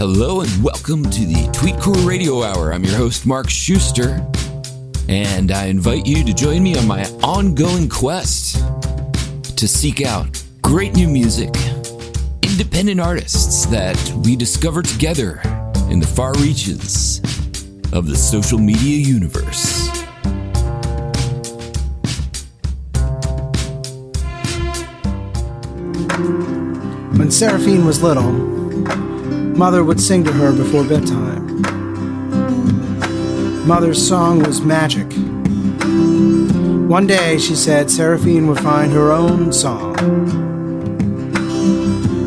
Hello and welcome to the Tweetcore Radio Hour. I'm your host, Marc Schuster, and I invite you to join me on my ongoing quest to seek out great new music, independent artists that we discover together in the far reaches of the social media universe. When Serafine was little, Mother would sing to her before bedtime. Mother's song was magic. One day, she said, Serafine would find her own song.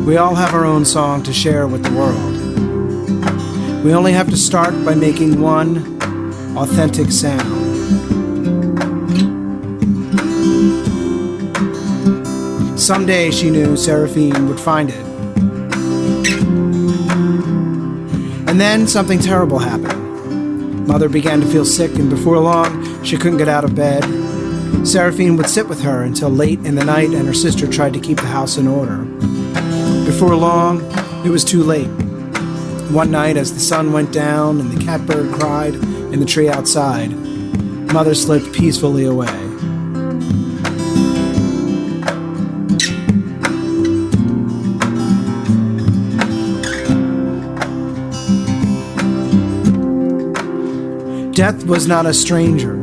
We all have our own song to share with the world. We only have to start by making one authentic sound. Someday, she knew, Serafine would find it. And then something terrible happened. Mother began to feel sick, and before long, she couldn't get out of bed. Serafine would sit with her until late in the night, and her sister tried to keep the house in order. Before long, it was too late. One night, as the sun went down and the catbird cried in the tree outside, Mother slipped peacefully away. Death was not a stranger.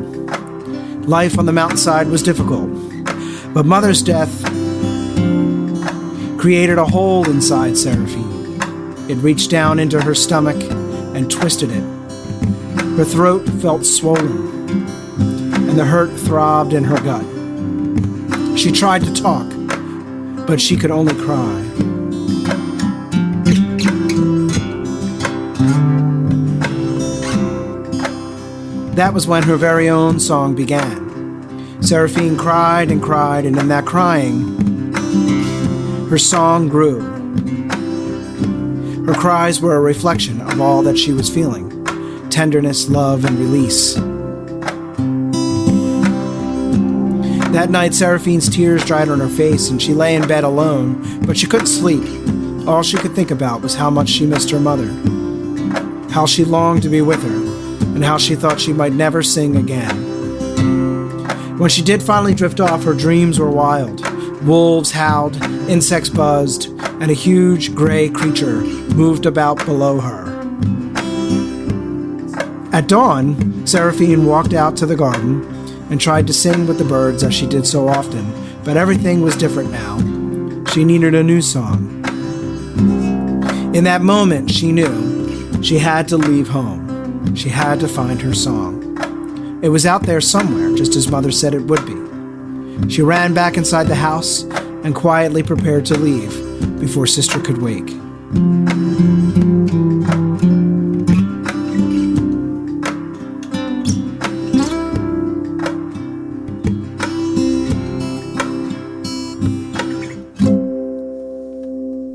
Life on the mountainside was difficult, but Mother's death created a hole inside Serafine. It reached down into her stomach and twisted it. Her throat felt swollen, and the hurt throbbed in her gut. She tried to talk, but she could only cry. That was when her very own song began. Serafine cried and cried, and in that crying, her song grew. Her cries were a reflection of all that she was feeling: tenderness, love, and release. That night, Seraphine's tears dried on her face, and she lay in bed alone, but she couldn't sleep. All she could think about was how much she missed her mother, how she longed to be with her, and how she thought she might never sing again. When she did finally drift off, her dreams were wild. Wolves howled, insects buzzed, and a huge gray creature moved about below her. At dawn, Serafine walked out to the garden and tried to sing with the birds as she did so often, but everything was different now. She needed a new song. In that moment, she knew she had to leave home. She had to find her song. It was out there somewhere, just as Mother said it would be. She ran back inside the house and quietly prepared to leave before Sister could wake.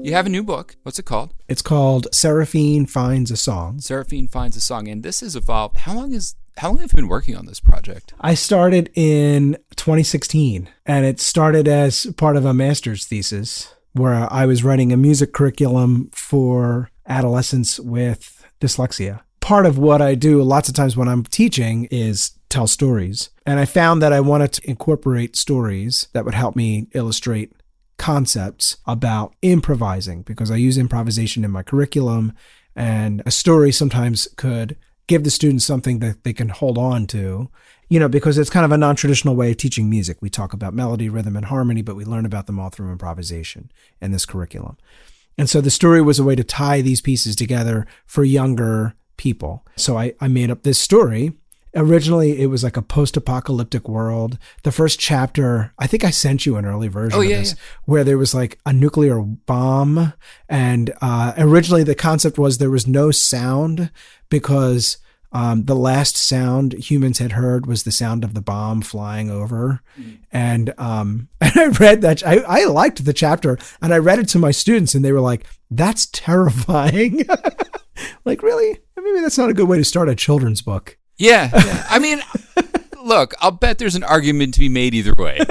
You have a new book. What's it called? It's called Serafine Finds a Song. Serafine Finds a Song. And this has evolved. How long have you been working on this project? I started in 2016, and it started as part of a master's thesis where I was writing a music curriculum for adolescents with dyslexia. Part of what I do lots of times when I'm teaching is tell stories. And I found that I wanted to incorporate stories that would help me illustrate concepts about improvising, because I use improvisation in my curriculum, and a story sometimes could give the students something that they can hold on to, because it's kind of a non-traditional way of teaching music. We talk about melody, rhythm, and harmony, but we learn about them all through improvisation in this curriculum. And so the story was a way to tie these pieces together for younger people. So I made up this story. Originally, it was like a post-apocalyptic world. The first chapter, I think I sent you an early version of this, where there was like a nuclear bomb. And originally, the concept was there was no sound because the last sound humans had heard was the sound of the bomb flying over. And I read that. I liked the chapter, and I read it to my students, and they were like, "That's terrifying." Like, really? Maybe that's not a good way to start a children's book. Yeah. I mean, look, I'll bet there's an argument to be made either way.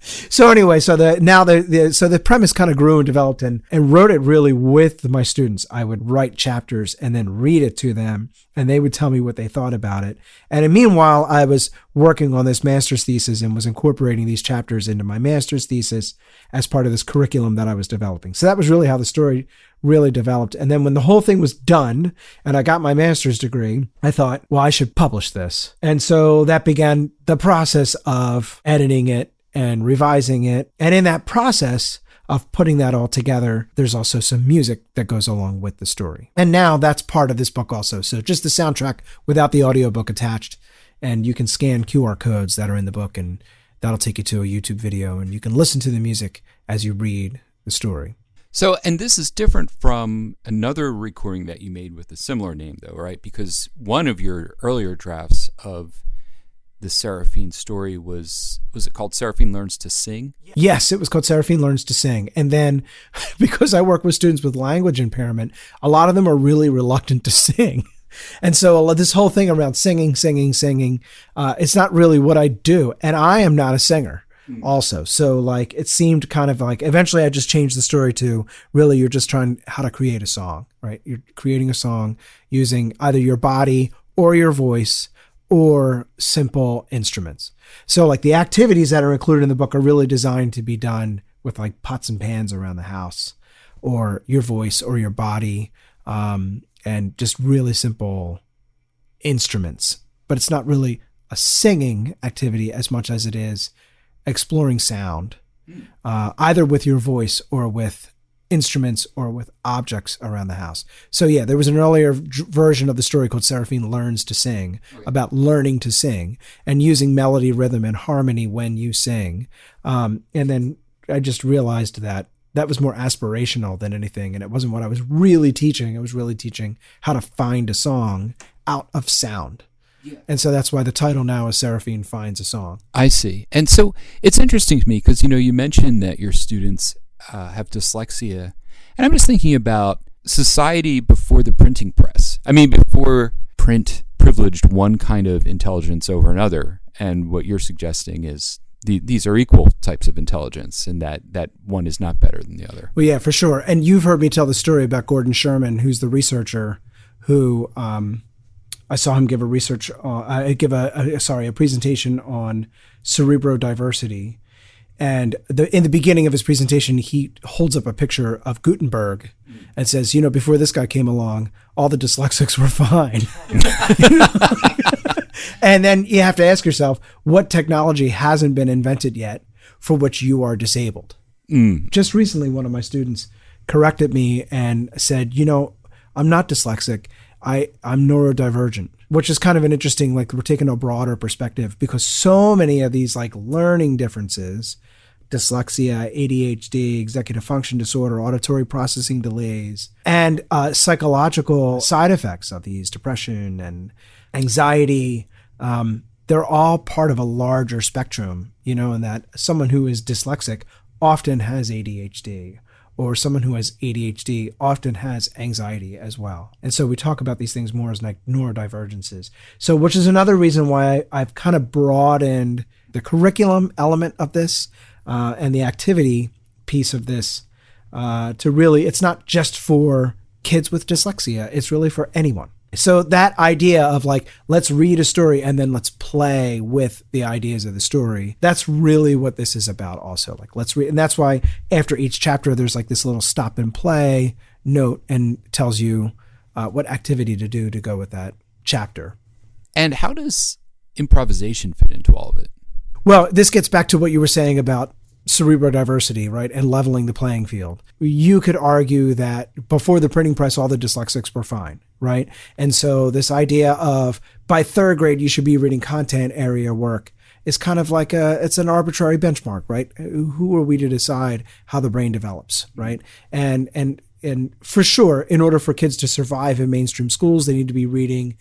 So anyway, so the premise kind of grew and developed and wrote it really with my students. I would write chapters and then read it to them, and they would tell me what they thought about it. And meanwhile, I was working on this master's thesis and was incorporating these chapters into my master's thesis as part of this curriculum that I was developing. So that was really how the story really developed. And then when the whole thing was done and I got my master's degree, I thought, well, I should publish this. And so that began the process of editing it and revising it. And in that process of putting that all together, there's also some music that goes along with the story. And now that's part of this book also. So just the soundtrack without the audiobook attached. And you can scan QR codes that are in the book, and that'll take you to a YouTube video, and you can listen to the music as you read the story. So, and this is different from another recording that you made with a similar name, though, right? Because one of your earlier drafts of the Serafine story was it called Serafine Learns to Sing? Yes, it was called Serafine Learns to Sing. And then because I work with students with language impairment, a lot of them are really reluctant to sing. And so this whole thing around singing, it's not really what I do. And I am not a singer also. So like it seemed kind of like eventually I just changed the story to really you're just trying how to create a song, right? You're creating a song using either your body or your voice or simple instruments. So like the activities that are included in the book are really designed to be done with like pots and pans around the house or your voice or your body, and just really simple instruments. But it's not really a singing activity as much as it is exploring sound, either with your voice or with instruments or with objects around the house. So yeah, there was an earlier version of the story called Serafine Learns to Sing, about learning to sing and using melody, rhythm, and harmony when you sing. And then I just realized that was more aspirational than anything, and it wasn't what I was really teaching. I was really teaching how to find a song out of sound. Yeah. And so that's why the title now is Serafine Finds a Song. I see. And so it's interesting to me because, you mentioned that your students have dyslexia. And I'm just thinking about society before the printing press. I mean, before print privileged one kind of intelligence over another. And what you're suggesting is these are equal types of intelligence, and that one is not better than the other. Well, yeah, for sure. And you've heard me tell the story about Gordon Sherman, who's the researcher who I saw him give a presentation on cerebrodiversity. And in the beginning of his presentation, he holds up a picture of Gutenberg and says, before this guy came along, all the dyslexics were fine. And then you have to ask yourself, what technology hasn't been invented yet for which you are disabled? Just recently, one of my students corrected me and said, I'm not dyslexic. I'm neurodivergent, which is kind of an interesting, like we're taking a broader perspective because so many of these like learning differences, dyslexia, ADHD, executive function disorder, auditory processing delays, and psychological side effects of these, depression and anxiety, they're all part of a larger spectrum, and that someone who is dyslexic often has ADHD, or someone who has ADHD often has anxiety as well. And so we talk about these things more as like neurodivergences. So which is another reason why I've kind of broadened the curriculum element of this and the activity piece of this to really, it's not just for kids with dyslexia, it's really for anyone. So that idea of like, let's read a story and then let's play with the ideas of the story. That's really what this is about also. Like, let's read. And that's why after each chapter, there's like this little stop and play note and tells you what activity to do to go with that chapter. And how does improvisation fit into all of it? Well, this gets back to what you were saying about cerebrodiversity, right? And leveling the playing field. You could argue that before the printing press, all the dyslexics were fine, right? And so this idea of by third grade, you should be reading content area work is kind of like it's an arbitrary benchmark, right? Who are we to decide how the brain develops, right? And for sure, in order for kids to survive in mainstream schools, they need to be reading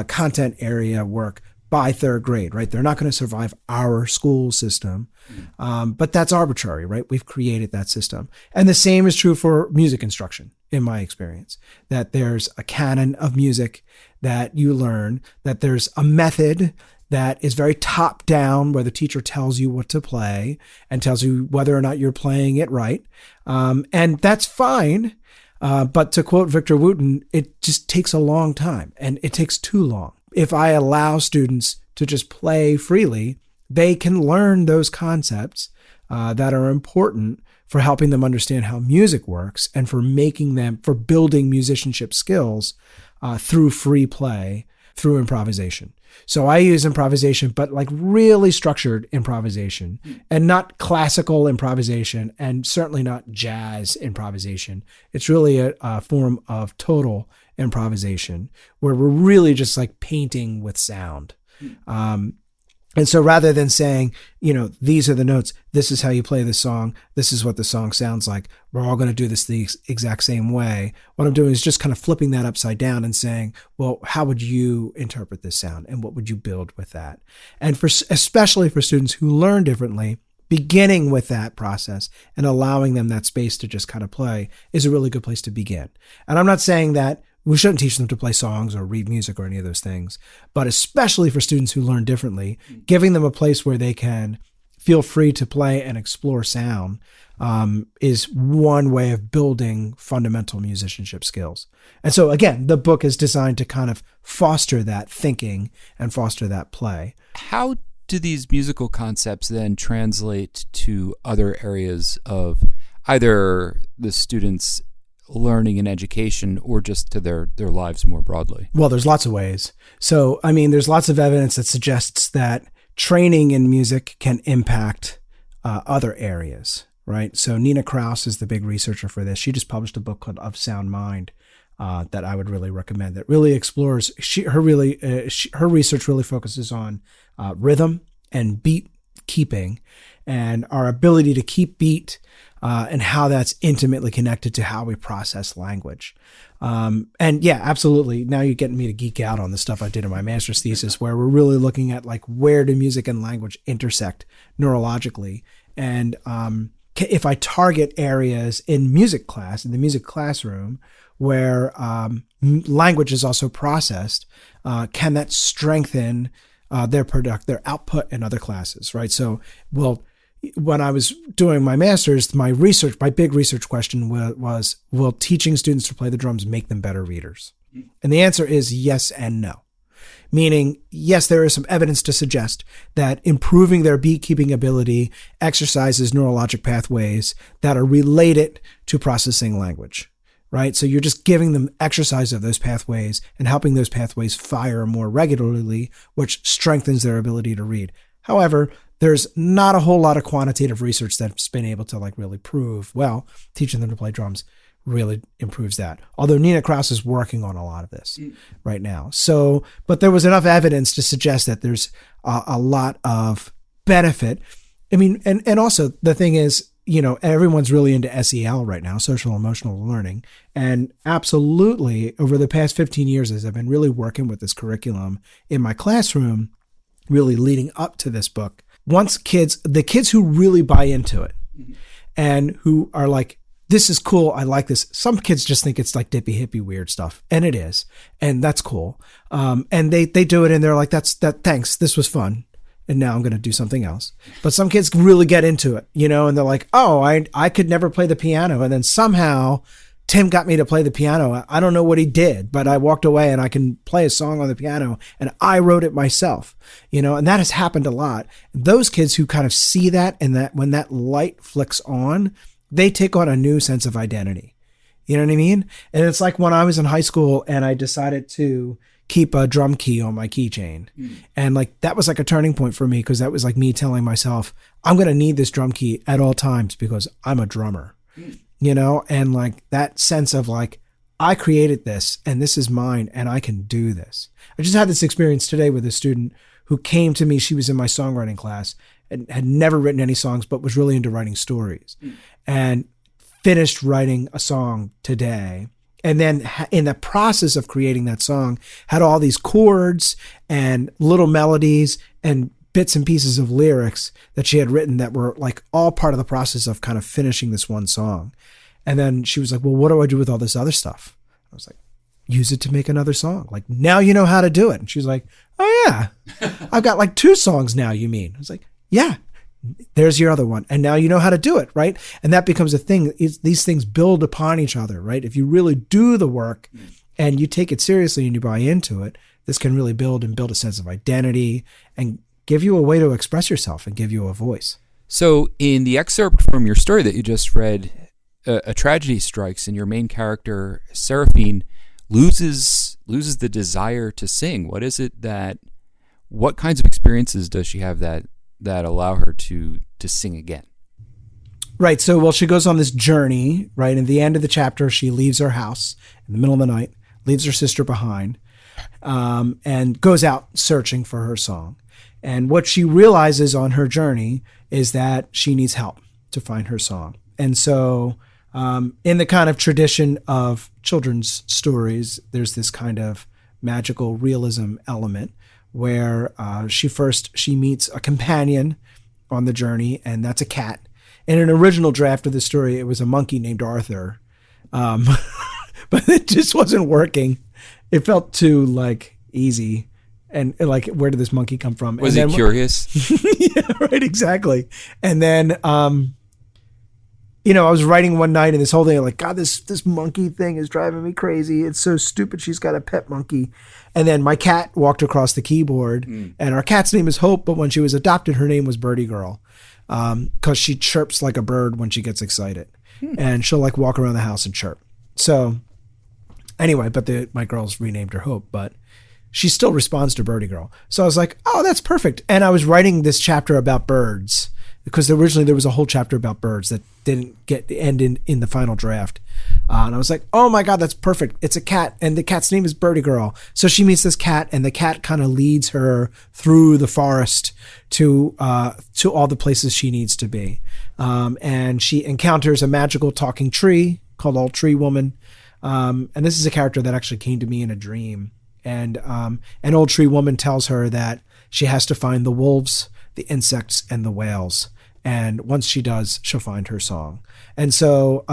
content area work by third grade, right? They're not going to survive our school system, but that's arbitrary, right? We've created that system. And the same is true for music instruction, in my experience, that there's a canon of music that you learn, that there's a method that is very top down, where the teacher tells you what to play and tells you whether or not you're playing it right. And that's fine. But to quote Victor Wooten, it just takes a long time, and it takes too long. If I allow students to just play freely, they can learn those concepts that are important for helping them understand how music works and for building musicianship skills through free play, through improvisation. So I use improvisation, but like really structured improvisation, and not classical improvisation, and certainly not jazz improvisation. It's really a form of total improvisation where we're really just like painting with sound. And so rather than saying, these are the notes, this is how you play this song, this is what the song sounds like, we're all going to do this the exact same way, what I'm doing is just kind of flipping that upside down and saying, well, how would you interpret this sound and what would you build with that? And especially for students who learn differently, beginning with that process and allowing them that space to just kind of play is a really good place to begin. And I'm not saying that we shouldn't teach them to play songs or read music or any of those things, but especially for students who learn differently, giving them a place where they can feel free to play and explore sound is one way of building fundamental musicianship skills. And so again, the book is designed to kind of foster that thinking and foster that play. How do these musical concepts then translate to other areas of either the students' learning and education or just to their lives more broadly? Well, there's lots of ways. So, there's lots of evidence that suggests that training in music can impact other areas, right? So Nina Kraus is the big researcher for this. She just published a book called Of Sound Mind that I would really recommend, that really explores, her research really focuses on rhythm and beat keeping and our ability to keep beat and how that's intimately connected to how we process language. And yeah, absolutely. Now you're getting me to geek out on the stuff I did in my master's thesis, where we're really looking at like, where do music and language intersect neurologically? And if I target areas in music class, in the music classroom, where language is also processed, can that strengthen their output in other classes, right? So, when I was doing my master's, my big research question was, will teaching students to play the drums make them better readers? And the answer is yes and no. Meaning, yes, there is some evidence to suggest that improving their beat keeping ability exercises neurologic pathways that are related to processing language, right? So you're just giving them exercise of those pathways and helping those pathways fire more regularly, which strengthens their ability to read. However, there's not a whole lot of quantitative research that's been able to like really prove, well, teaching them to play drums really improves that. Although Nina Kraus is working on a lot of this right now. So, but there was enough evidence to suggest that there's a lot of benefit. And also the thing is, everyone's really into SEL right now, social emotional learning. And absolutely over the past 15 years, as I've been really working with this curriculum in my classroom, really leading up to this book, the kids who really buy into it and who are like, this is cool, I like this. Some kids just think it's like dippy hippie weird stuff, and it is, and that's cool. And they do it, and they're like, thanks, this was fun, and now I'm going to do something else. But some kids really get into it, and they're like, oh, I could never play the piano, and then somehow Tim got me to play the piano. I don't know what he did, but I walked away and I can play a song on the piano, and I wrote it myself, and that has happened a lot. Those kids who kind of see that, and that when that light flicks on, they take on a new sense of identity. You know what I mean? And it's like when I was in high school and I decided to keep a drum key on my keychain. And like, that was like a turning point for me, because that was like me telling myself, I'm going to need this drum key at all times because I'm a drummer. And like that sense of like, I created this and this is mine and I can do this. I just had this experience today with a student who came to me. She was in my songwriting class and had never written any songs, but was really into writing stories and finished writing a song today. And then in the process of creating that song, had all these chords and little melodies and bits and pieces of lyrics that she had written that were like all part of the process of kind of finishing this one song. And then she was like, well, what do I do with all this other stuff? I was like, use it to make another song. Like, now you know how to do it. And she's like, oh yeah, I've got like 2 songs now, you mean? I was like, yeah, there's your other one. And now you know how to do it, right? And that becomes a thing. These things build upon each other, right? If you really do the work and you take it seriously and you buy into it, this can really build a sense of identity and give you a way to express yourself and give you a voice. So in the excerpt from your story that you just read, a tragedy strikes and your main character, Serafine, loses the desire to sing. What is it what kinds of experiences does she have that allow her to sing again? Right. So, well, she goes on this journey, right? In the end of the chapter, she leaves her house in the middle of the night, leaves her sister behind, and goes out searching for her song. And what she realizes on her journey is that she needs help to find her song. And so in the kind of tradition of children's stories, there's this kind of magical realism element where she meets a companion on the journey, and that's a cat. In an original draft of the story, it was a monkey named Arthur, but it just wasn't working. It felt too like easy. And like, where did this monkey come from? Was he curious? Yeah, right, exactly. And then, I was writing one night and this whole thing, like, God, this monkey thing is driving me crazy. It's so stupid. She's got a pet monkey. And then my cat walked across the keyboard, and our cat's name is Hope, but when she was adopted, her name was Birdie Girl, because she chirps like a bird when she gets excited, and she'll like walk around the house and chirp. So anyway, but my girls renamed her Hope, but she still responds to Birdie Girl. So I was like, oh, that's perfect. And I was writing this chapter about birds because originally there was a whole chapter about birds that didn't end in the final draft. And I was like, oh my God, that's perfect. It's a cat, and the cat's name is Birdie Girl. So she meets this cat, and the cat kind of leads her through the forest to all the places she needs to be. And she encounters a magical talking tree called Old Tree Woman. And this is a character that actually came to me in a dream. And an Old Tree Woman tells her that she has to find the wolves, the insects, and the whales. And once she does, she'll find her song. And so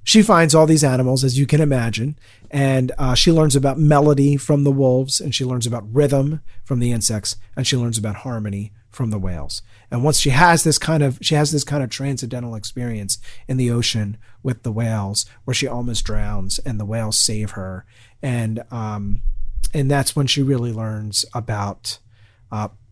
she finds all these animals, as you can imagine, and she learns about melody from the wolves, and she learns about rhythm from the insects, and she learns about harmony from the whales. And once she has this kind of transcendental experience in the ocean with the whales, where she almost drowns, and the whales save her, and that's when she really learns about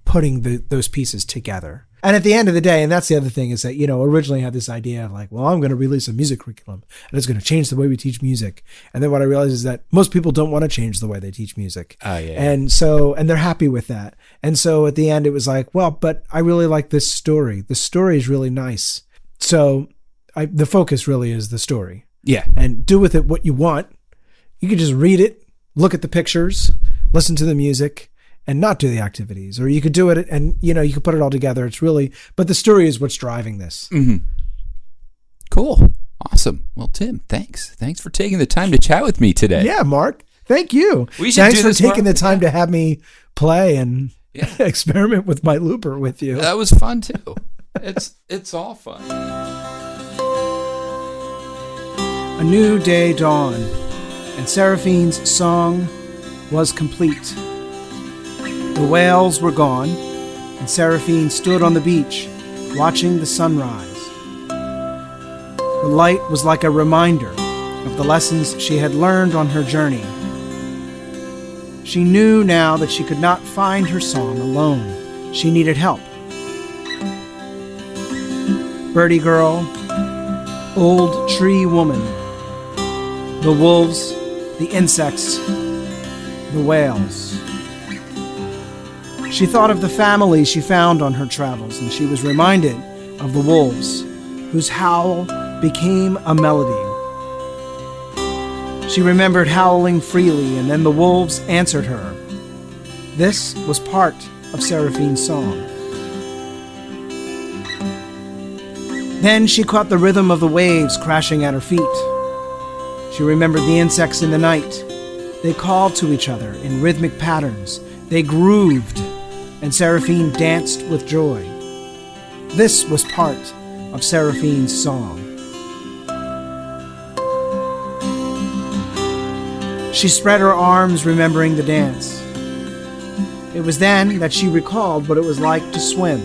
putting those pieces together. And at the end of the day, and that's the other thing, is that, originally I had this idea of like, well, I'm going to release a music curriculum and it's going to change the way we teach music. And then what I realized is that most people don't want to change the way they teach music. Yeah. And they're happy with that. And so at the end it was like, well, but I really like this story. The story is really nice. So the focus really is the story. Yeah. And do with it what you want. You can just read it, look at the pictures, listen to the music, and not do the activities. Or you could do it and, you could put it all together. But the story is what's driving this. Mm-hmm. Cool. Awesome. Well, Tim, thanks. Thanks for taking the time to chat with me today. Yeah, Mark. Thank you. Thanks for taking the time to have me play and experiment with my looper with you. That was fun too. It's all fun. A new day dawned, and Seraphine's song was complete. The whales were gone, and Serafine stood on the beach, watching the sunrise. The light was like a reminder of the lessons she had learned on her journey. She knew now that she could not find her song alone. She needed help. Birdie Girl, Old Tree Woman, the wolves, the insects, the whales. She thought of the family she found on her travels, and she was reminded of the wolves, whose howl became a melody. She remembered howling freely, and then the wolves answered her. This was part of Seraphine's song. Then she caught the rhythm of the waves crashing at her feet. She remembered the insects in the night. They called to each other in rhythmic patterns. They grooved, and Serafine danced with joy. This was part of Seraphine's song. She spread her arms, remembering the dance. It was then that she recalled what it was like to swim.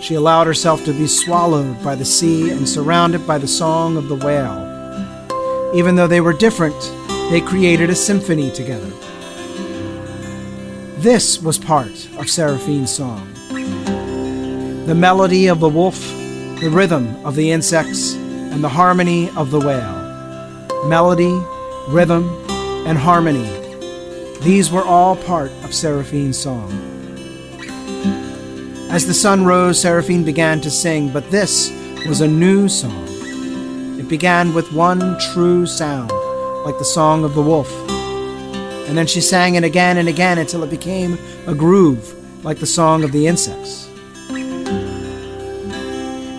She allowed herself to be swallowed by the sea and surrounded by the song of the whale. Even though they were different, they created a symphony together. This was part of Serafine's song. The melody of the wolf, the rhythm of the insects, and the harmony of the whale. Melody, rhythm, and harmony. These were all part of Serafine's song. As the sun rose, Serafine began to sing, but this was a new song. It began with one true sound, like the song of the wolf. And then she sang it again and again until it became a groove, like the song of the insects.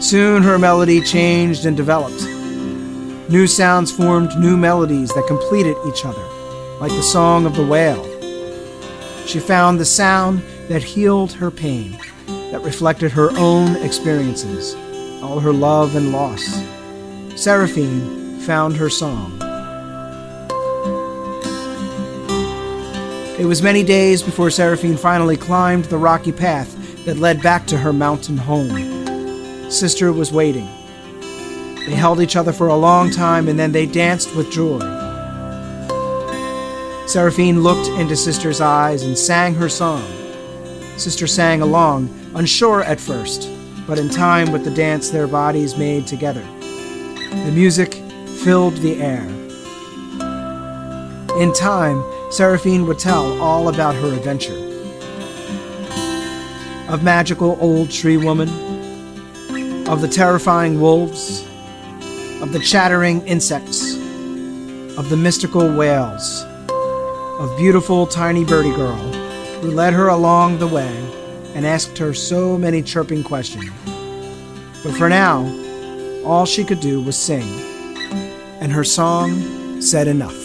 Soon her melody changed and developed. New sounds formed new melodies that completed each other, like the song of the whale. She found the sound that healed her pain, that reflected her own experiences, all her love and loss. Serafine found her song. It was many days before Serafine finally climbed the rocky path that led back to her mountain home. Sister was waiting. They held each other for a long time, and then they danced with joy. Serafine looked into Sister's eyes and sang her song. Sister sang along, unsure at first, but in time with the dance their bodies made together. The music filled the air. In time, Serafine would tell all about her adventure. Of magical old tree woman, of the terrifying wolves, of the chattering insects, of the mystical whales, of beautiful tiny birdie girl who led her along the way and asked her so many chirping questions. But for now, all she could do was sing, and her song said enough.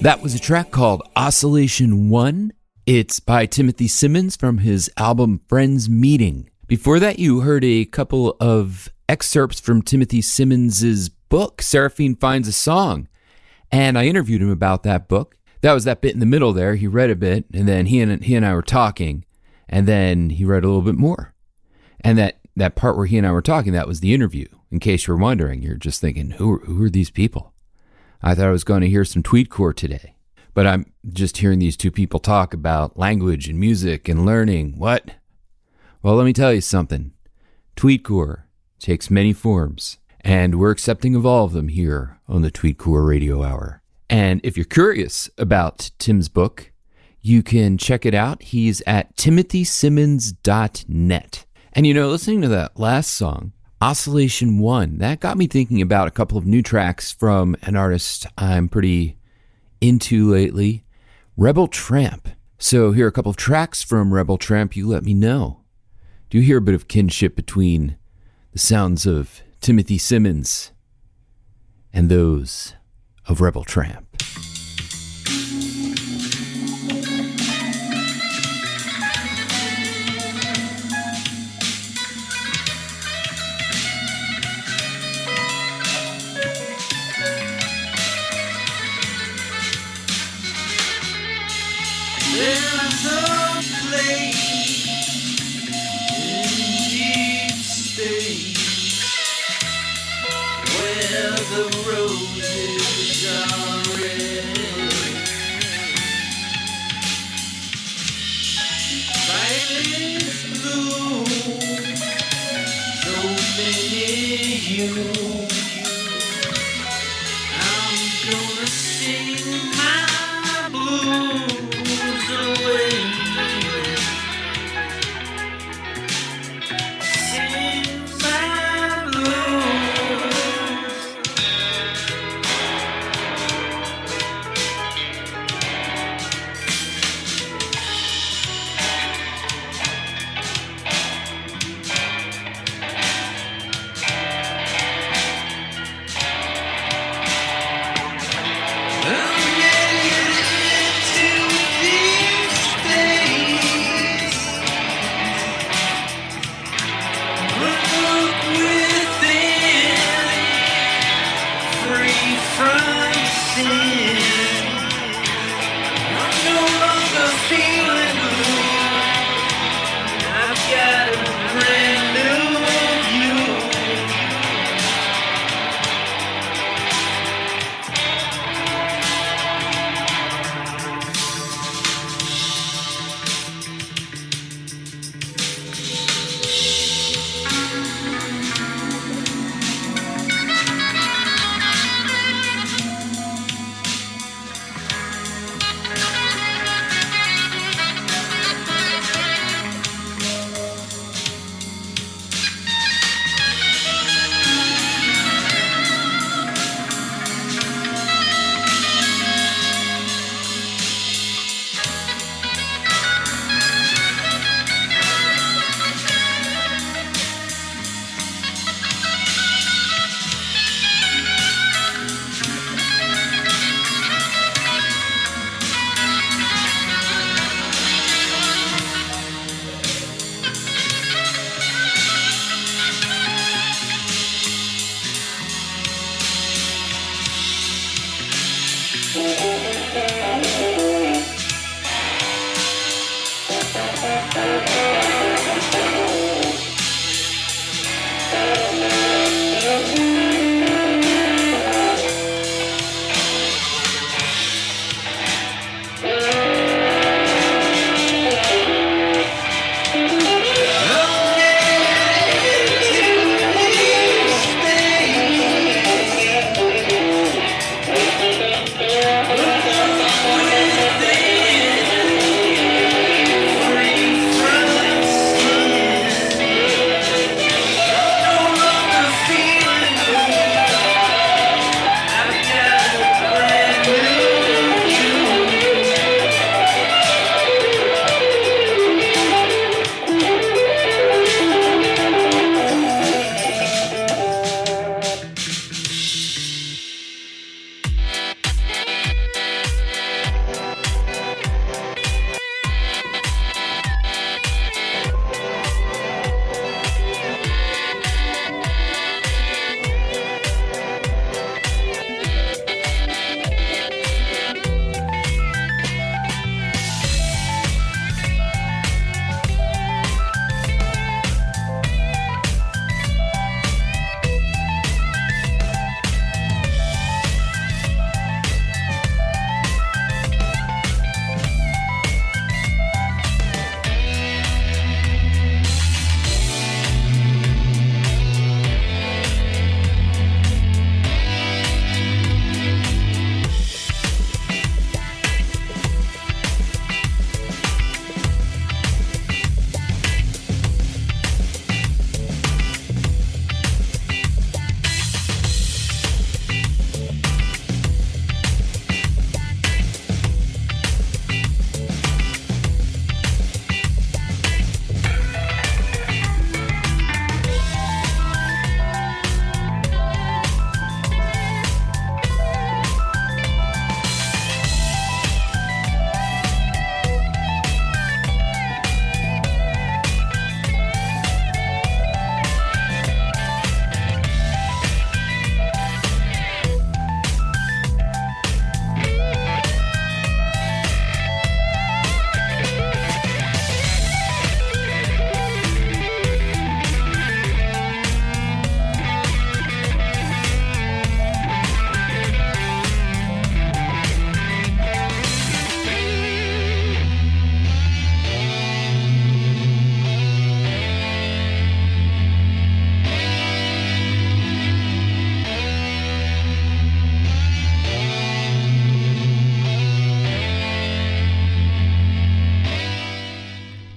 That was a track called Oscillation 1. It's by Timothy Simmons from his album Friends Meeting. Before that, you heard a couple of excerpts from Timothy Simmons' book, Serafine Finds a Song. And I interviewed him about that book. That was that bit in the middle there. He read a bit, and then he and I were talking, and then he read a little bit more. And that part where he and I were talking, that was the interview. In case you're wondering, you're just thinking, who are these people? I thought I was going to hear some Tweetcore today. But I'm just hearing these two people talk about language and music and learning. What? Well, let me tell you something. Tweetcore takes many forms, and we're accepting of all of them here on the Tweetcore Radio Hour. And if you're curious about Tim's book, you can check it out. He's at timothysImmons.net. And listening to that last song, Oscillation 1, that got me thinking about a couple of new tracks from an artist I'm pretty into lately, Rebel Tramp. So here are a couple of tracks from Rebel Tramp. You let me know. Do you hear a bit of kinship between the sounds of Timothy Simmons and those of Rebel Tramp? There's a place in deep space where the roses are red. Violets bloom, so many hues. I'm gonna sing my blues away. Sing my blues.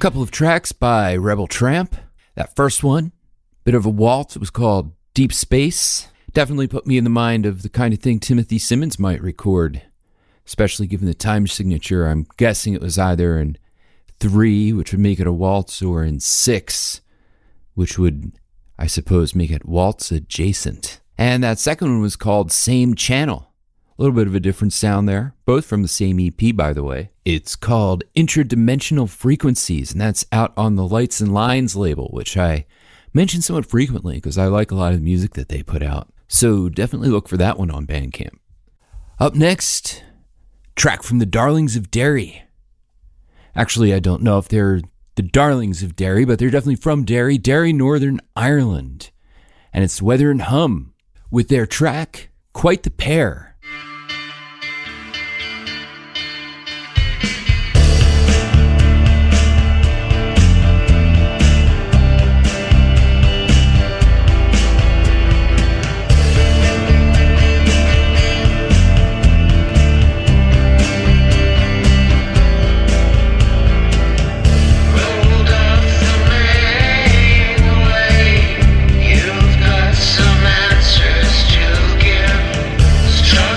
couple of tracks by Rebel Tramp. That first one, bit of a waltz, it was called Deep Space. Definitely put me in the mind of the kind of thing Timothy Simmons might record, especially given the time signature. I'm guessing it was either in 3, which would make it a waltz, or in 6, which would, I suppose, make it waltz adjacent. And that second one was called Same Channel. A little bit of a different sound there, both from the same EP, by the way. It's called Interdimensional Frequencies, and that's out on the Lights and Lines label, which I mention somewhat frequently because I like a lot of the music that they put out. So definitely look for that one on Bandcamp. Up next, track from the Darlings of Derry. Actually, I don't know if they're the Darlings of Derry, but they're definitely from Derry, Northern Ireland. And it's Weather and Hum with their track, Quite the Pair. You've got some answers to give. Strong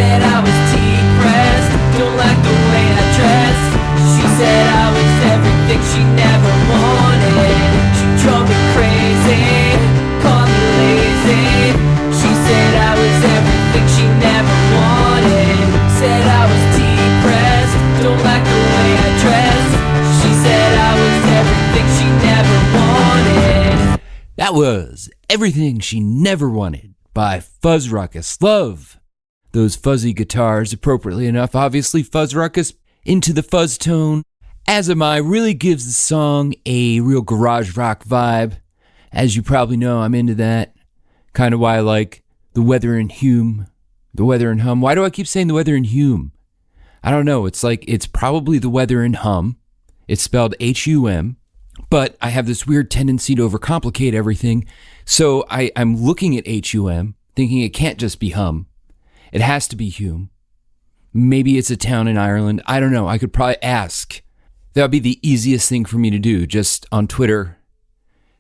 said I was depressed, don't like the way I dress. She said I was everything she never wanted. She drove me crazy, called me lazy. She said I was everything she never wanted. Said I was depressed, don't like the way I dress. She said I was everything she never wanted. That was Everything She Never Wanted by Fuzzruckus. Love those fuzzy guitars, appropriately enough. Obviously, Fuzzruckus into the fuzz tone. As Am I really gives the song a real garage rock vibe. As you probably know, I'm into that. Kind of why I like The Weather and Hume. The Weather and Hum. Why do I keep saying The Weather and Hume? I don't know. It's like, it's probably The Weather and Hum. It's spelled H-U-M. But I have this weird tendency to overcomplicate everything. So I'm looking at H-U-M, thinking it can't just be Hum. It has to be Hume. Maybe it's a town in Ireland. I don't know. I could probably ask. That would be the easiest thing for me to do. Just on Twitter,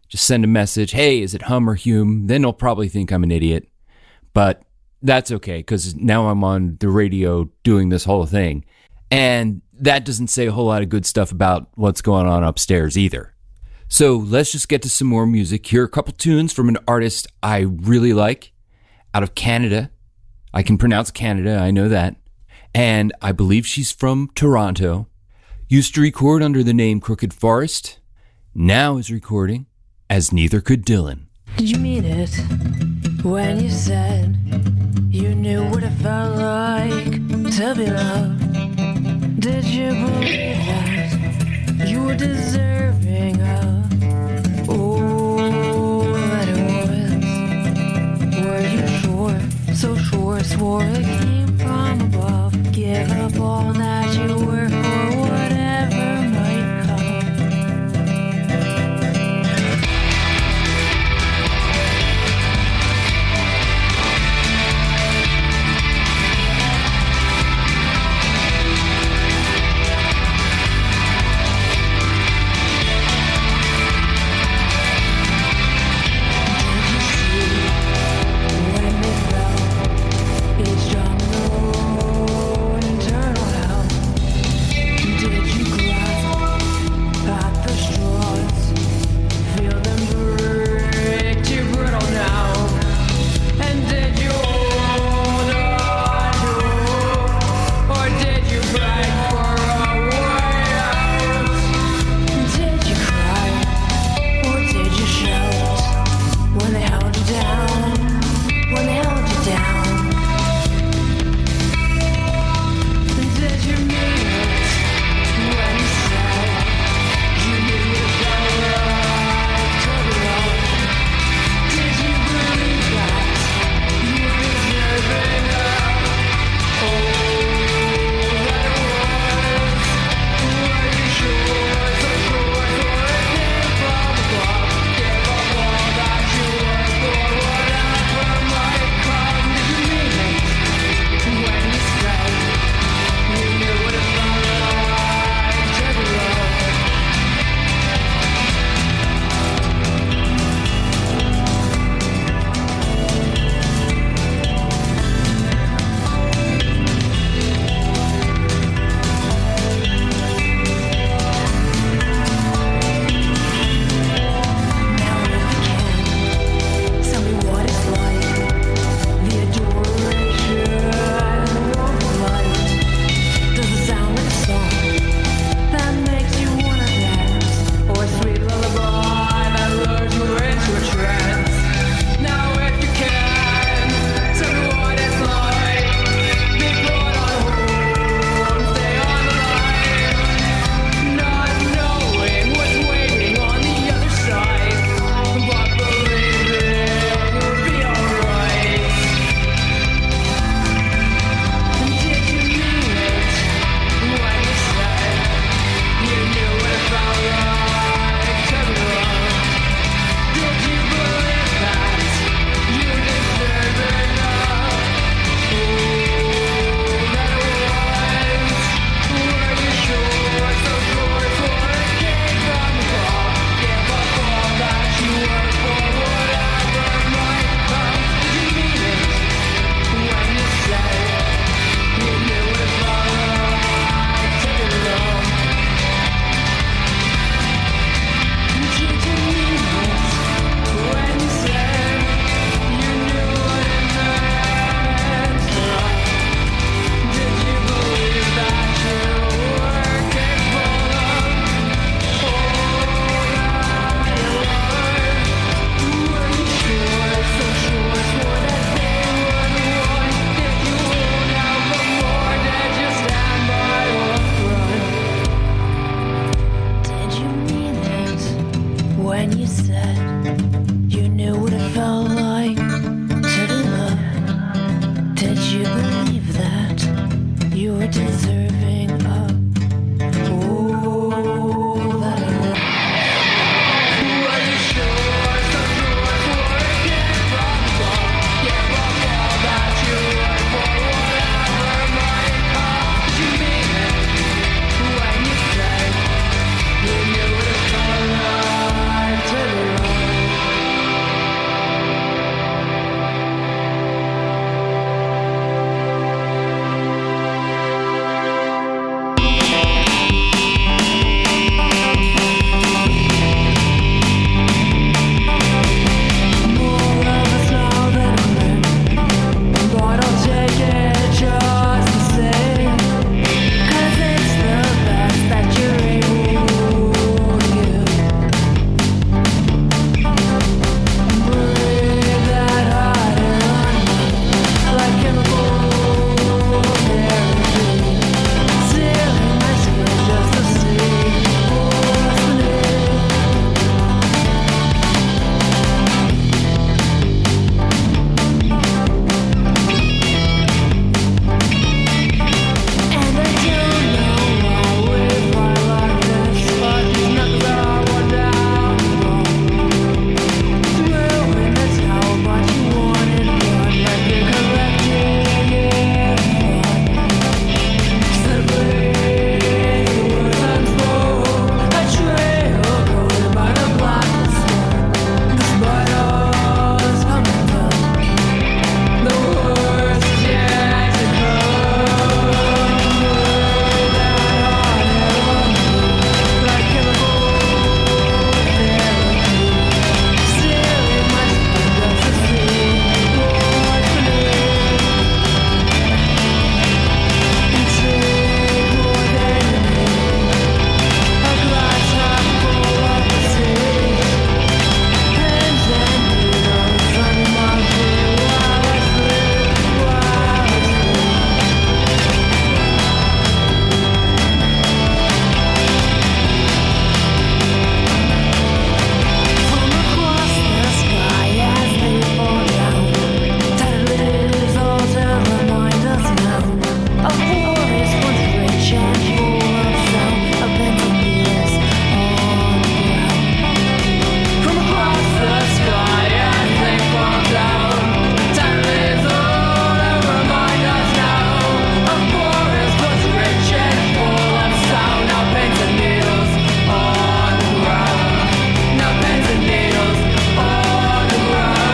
just send a message. Hey, is it Hum or Hume? Then they'll probably think I'm an idiot. But that's okay, because now I'm on the radio doing this whole thing. And that doesn't say a whole lot of good stuff about what's going on upstairs either. So let's just get to some more music. Here are a couple tunes from an artist I really like out of Canada. I can pronounce Canada, I know that. And I believe she's from Toronto. Used to record under the name Crooked Forest. Now is recording as Neither Could Dylan. Did you mean it when you said you knew what it felt like to be loved? Did you believe that you were deserving of all that it was? Were you sure, so sure, swore it came from above? Give up all that you were for whatever might come. deserving of all that I love. Are you sure some doors were getting wrong? Get wrong all that you work for, whatever might come. You mean it when you say you knew it was alright to be wrong. More of us now than a friend, but I'll take it just the same. 'Cause it's the best that you're able to give. Breathe that hot air on me, like chemical therapy. Sealing my skin just to see what's beneath. And I don't know why we fight like this, but these knuckles are worn down wrong. Through in this how much you wanted, but like you're collecting it fun. Simply the words unfold, a trail going by the black smoke. The spiders come and go. The worst is yet to come. That hot air on me, like chemical therapy. Sealing my skin just to see what's beneath. Intrigue more than you need. A glass half full of the sea. Pens and needles under my feet while I sleep, while I sleep. From across the sky as they fall down, tidal leaves all to remind us now of forest once rich and full of sound, of pentameters on the ground. From across the sky as they fall down, tidal leaves all to remind us now of forest once rich and full of sound, now pins and needles on the ground. Now pins and needles on the ground.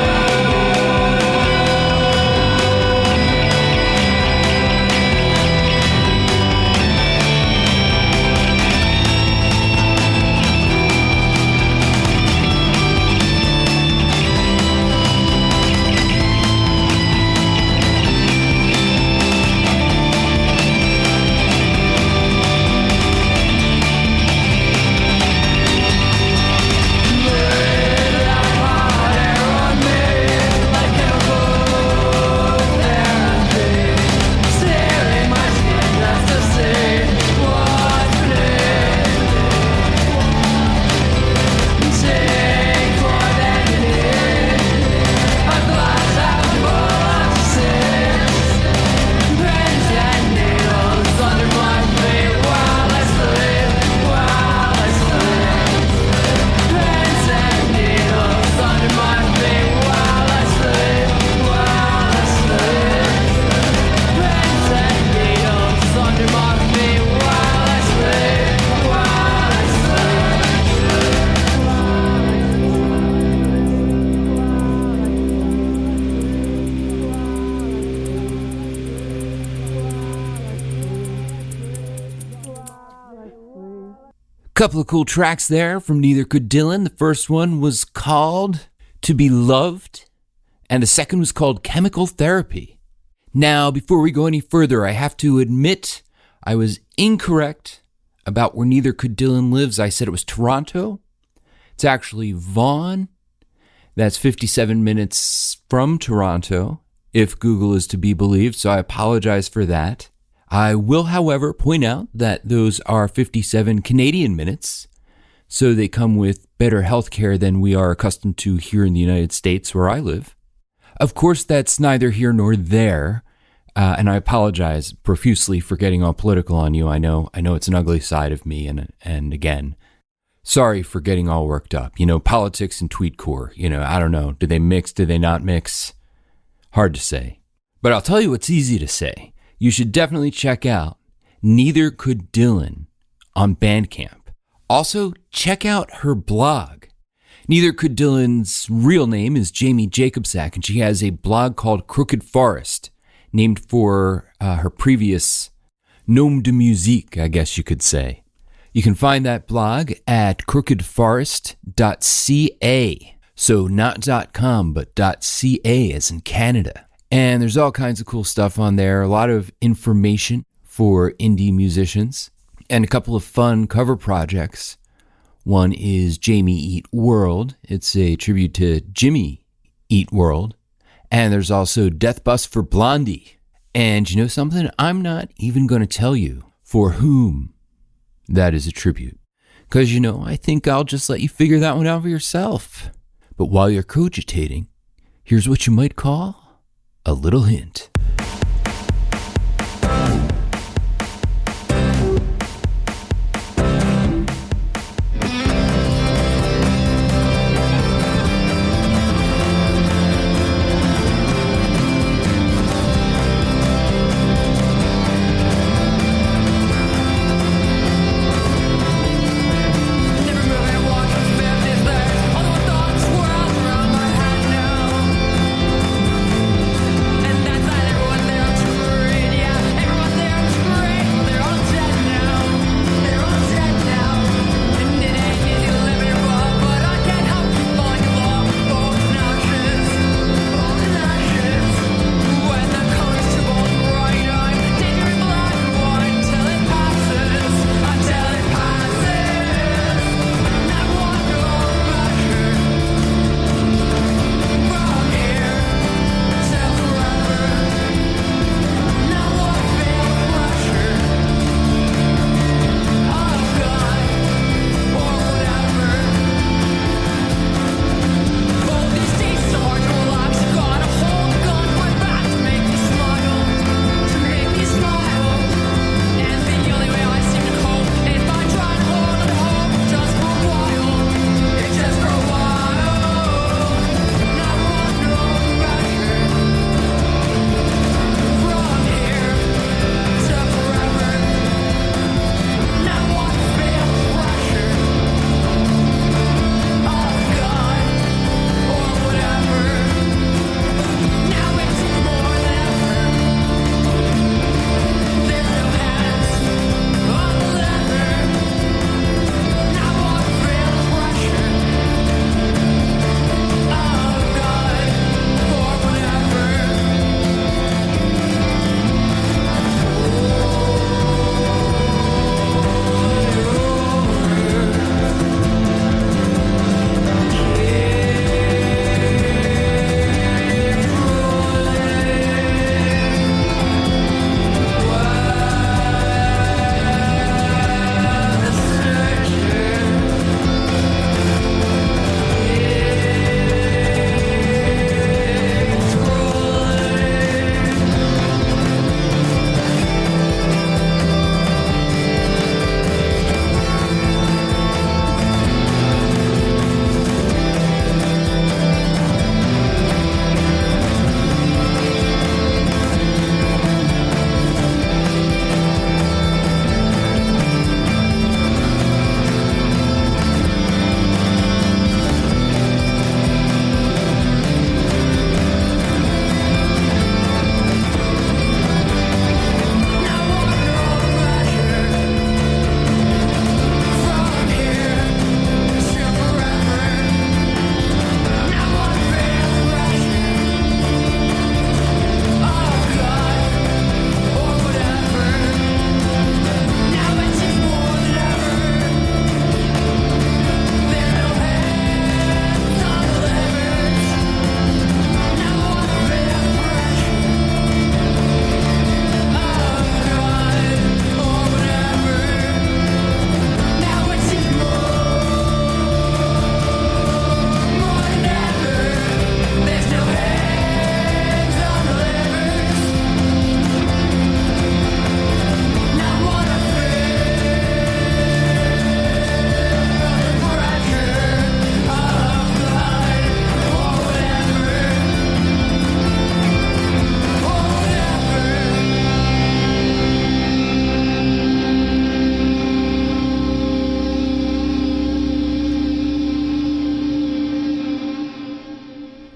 Couple of cool tracks there from Neither Could Dylan. The first one was called To Be Loved, and the second was called Chemical Therapy. Now, before we go any further, I have to admit I was incorrect about where Neither Could Dylan lives. I said it was Toronto. It's actually Vaughan. That's 57 minutes from Toronto, if Google is to be believed, so I apologize for that. I will, however, point out that those are 57 Canadian minutes, so they come with better health care than we are accustomed to here in the United States where I live. Of course, that's neither here nor there. And I apologize profusely for getting all political on you. I know it's an ugly side of me. And again, sorry for getting all worked up. Politics and Tweetcore, I don't know. Do they mix? Do they not mix? Hard to say. But I'll tell you what's easy to say. You should definitely check out Neither Could Dylan on Bandcamp. Also, check out her blog. Neither Could Dylan's real name is Jamie Jacobsack, and she has a blog called Crooked Forest, named for her previous nom de musique, I guess you could say. You can find that blog at crookedforest.ca. So not .com, but .ca as in Canada. And there's all kinds of cool stuff on there, a lot of information for indie musicians, and a couple of fun cover projects. One is Jamie Eat World. It's a tribute to Jimmy Eat World. And there's also Death Bus for Blondie. And you know something? I'm not even going to tell you for whom that is a tribute. Because, I think I'll just let you figure that one out for yourself. But while you're cogitating, here's what you might call a little hint. And that's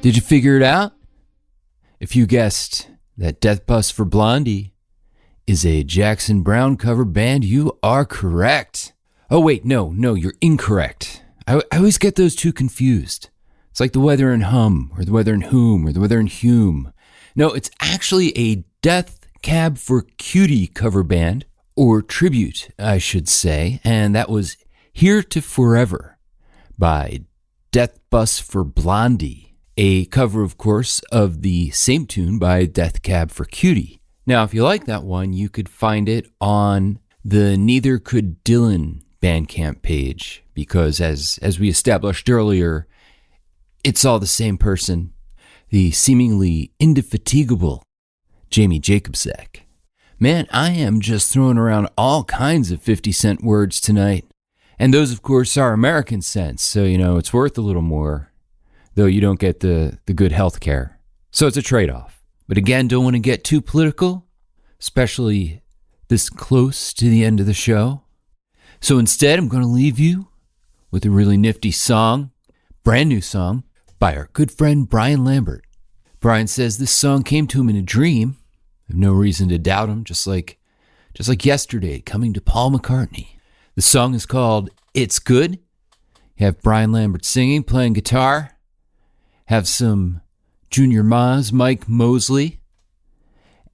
Did you figure it out? If you guessed that Death Bus for Blondie is a Jackson Browne cover band, you are correct. Oh wait, no, you're incorrect. I always get those two confused. It's like TheWeather and Hum, or TheWeather and Whom, or TheWeather and Hume. No, it's actually a Death Cab for Cutie cover band, or tribute, I should say, and that was Here to Forever by Death Bus for Blondie, a cover, of course, of the same tune by Death Cab for Cutie. Now, if you like that one, you could find it on the Neither Could Dylan Bandcamp page, because as we established earlier, it's all the same person, the seemingly indefatigable Jamie Jacobczak. Man, I am just throwing around all kinds of 50-cent words tonight. And those, of course, are American cents, so, it's worth a little more, though you don't get the good health care. So it's a trade-off. But again, don't want to get too political, especially this close to the end of the show. So instead, I'm going to leave you with a really nifty song, brand new song, by our good friend Brian Lambert. Brian says this song came to him in a dream. I have no reason to doubt him, just like yesterday coming to Paul McCartney. The song is called It's Good. You have Brian Lambert singing, playing guitar. Have some Junior Maz, Mike Mosley.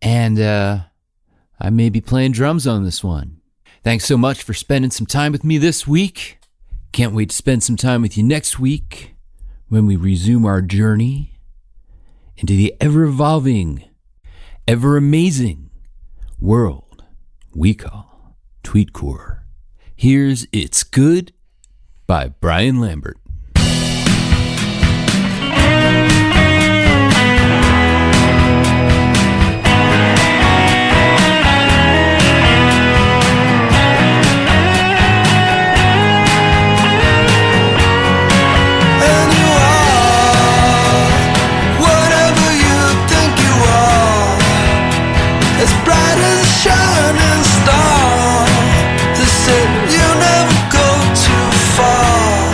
And I may be playing drums on this one. Thanks so much for spending some time with me this week. Can't wait to spend some time with you next week when we resume our journey into the ever-evolving, ever-amazing world we call Tweetcore. Here's It's Good by Brian Lambert. You never go too far.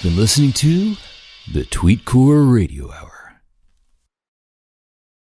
been listening to the Tweetcore Radio Hour.